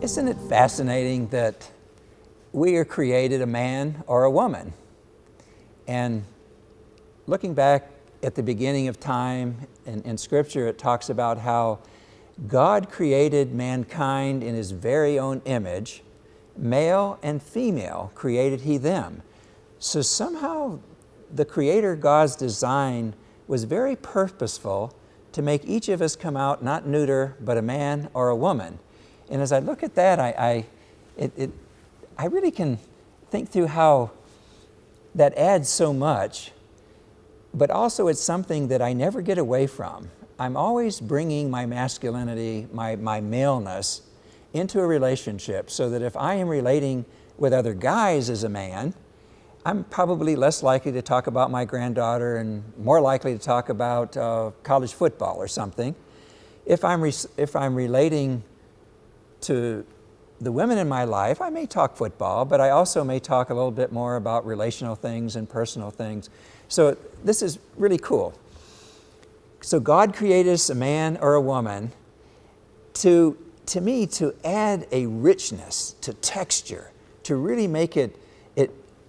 Isn't it fascinating that we are created a man or a woman? And looking back at the beginning of time in Scripture, it talks about how God created mankind in His very own image. Male and female created He them. So somehow the Creator God's design was very purposeful to make each of us come out not neuter, but a man or a woman. And as I look at that, I really can think through how that adds so much, but also it's something that I never get away from. I'm always bringing my masculinity, my maleness, into a relationship so that if I am relating with other guys as a man, I'm probably less likely to talk about my granddaughter and more likely to talk about college football or something. If I'm relating to the women in my life, I may talk football, but I also may talk a little bit more about relational things and personal things. So this is really cool. So God created us a man or a woman to me to add a richness to texture, to really make it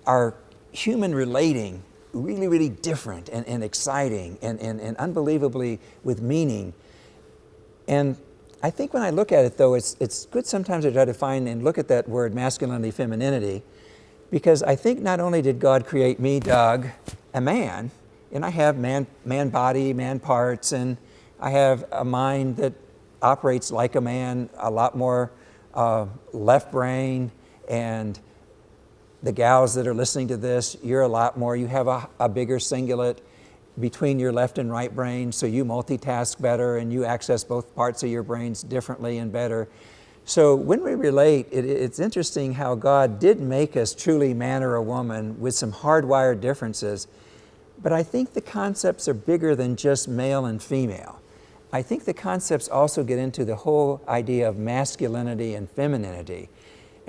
our human relating really, really different and exciting and unbelievably with meaning. And I think when I look at it, though, it's good sometimes to try to find and look at that word masculinity, femininity, because I think not only did God create me, Doug, a man, and I have man body, man parts, and I have a mind that operates like a man, a lot more left brain, and the gals that are listening to this, you're a lot more, you have a bigger cingulate between your left and right brain, so you multitask better and you access both parts of your brains differently and better. So when we relate, it's interesting how God did make us truly man or a woman with some hardwired differences, but I think the concepts are bigger than just male and female. I think the concepts also get into the whole idea of masculinity and femininity.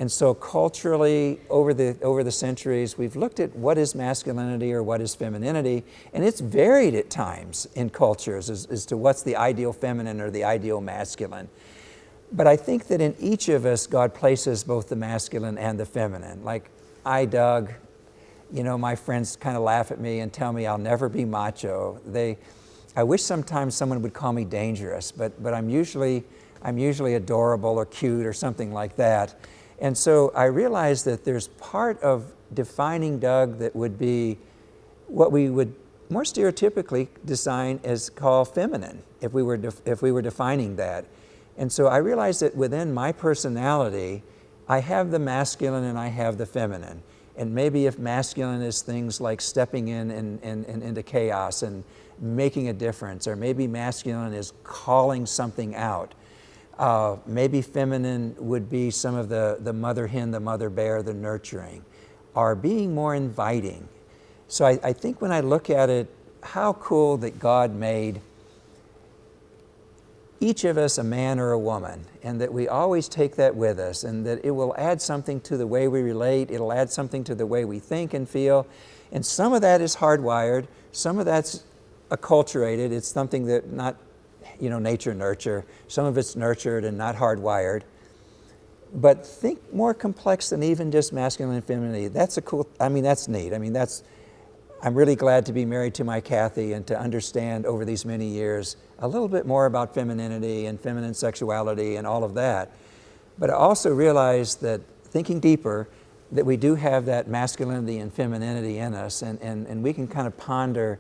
And so culturally, over the centuries, we've looked at what is masculinity or what is femininity, and it's varied at times in cultures as to what's the ideal feminine or the ideal masculine. But I think that in each of us, God places both the masculine and the feminine. Like Doug, my friends kind of laugh at me and tell me I'll never be macho. I wish sometimes someone would call me dangerous, but I'm usually adorable or cute or something like that. And so I realized that there's part of defining Doug that would be what we would more stereotypically design as call feminine, if we were defining that. And so I realized that within my personality, I have the masculine and I have the feminine. And maybe if masculine is things like stepping in and into chaos and making a difference, or maybe masculine is calling something out. Maybe feminine would be some of the mother hen, the mother bear, the nurturing, or being more inviting. So I think when I look at it, how cool that God made each of us a man or a woman, and that we always take that with us, and that it will add something to the way we relate, it'll add something to the way we think and feel. And some of that is hardwired, some of that's acculturated, it's something that not nature, nurture. Some of it's nurtured and not hardwired. But think more complex than even just masculine and femininity. That's neat. I'm really glad to be married to my Kathy and to understand over these many years a little bit more about femininity and feminine sexuality and all of that. But I also realized that thinking deeper, that we do have that masculinity and femininity in us, and we can kind of ponder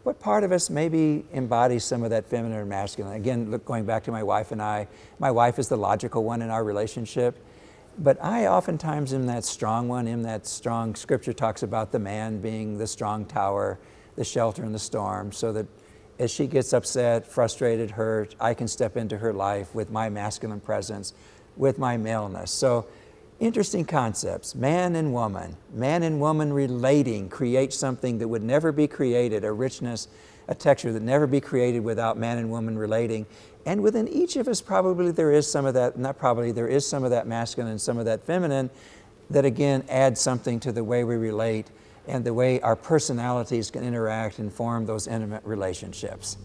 what part of us maybe embodies some of that feminine or masculine. Again, going back to my wife and I, my wife is the logical one in our relationship, but I oftentimes am that strong one, Scripture talks about the man being the strong tower, the shelter in the storm, so that as she gets upset, frustrated, hurt, I can step into her life with my masculine presence, with my maleness. So interesting concepts, man and woman relating create something that would never be created, a richness, a texture that never be created without man and woman relating. And within each of us probably there is some of that, there is some of that masculine and some of that feminine that again adds something to the way we relate and the way our personalities can interact and form those intimate relationships.